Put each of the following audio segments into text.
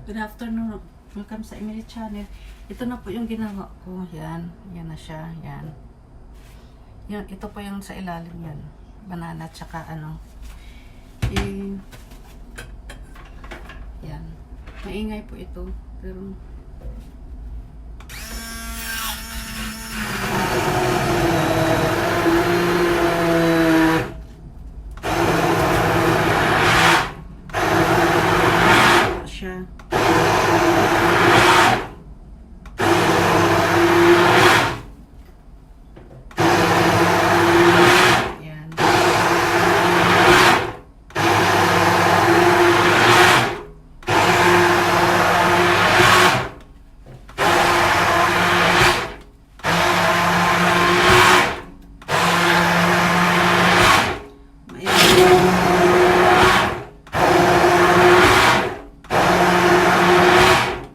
Good afternoon. Welcome sa Emily Channel. Ito na po yung ginawa ko. Yan. Yan na siya. Yan. Yan. Ito po yung sa ilalim yan. Banana tsaka ano. Yan. Maingay po ito. Pero siya. Yan.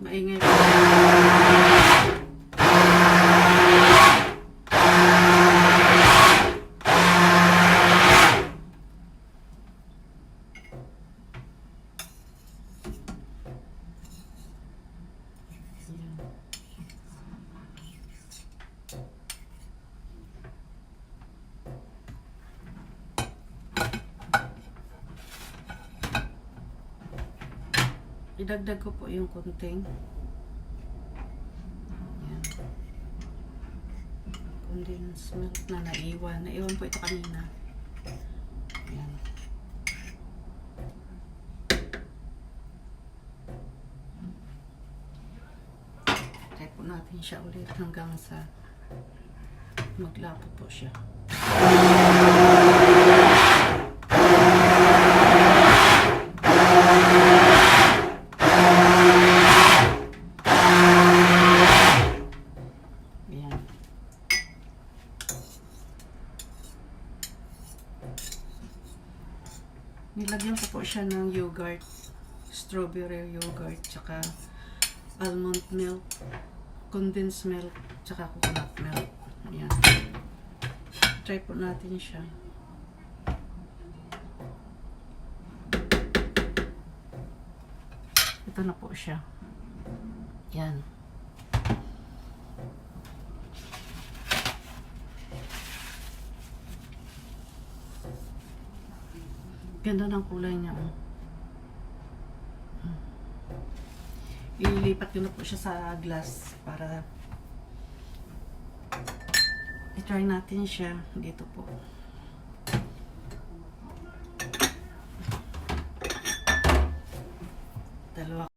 Maingay po. Idagdag ko po yung kunting. Yan. Condensed milk na naiwan. Naiwan po ito kanina. Yan. Try po natin siya ulit hanggang sa maglapot po siya. Nilagyan ko po siya ng yogurt, strawberry yogurt, tsaka almond milk, condensed milk, tsaka coconut milk. Ayan. Try po natin siya. Ito na po siya. Yan. Ganda ng kulay niya. Ililipat ko na po siya sa glass para i-try natin siya dito po. Dalawa.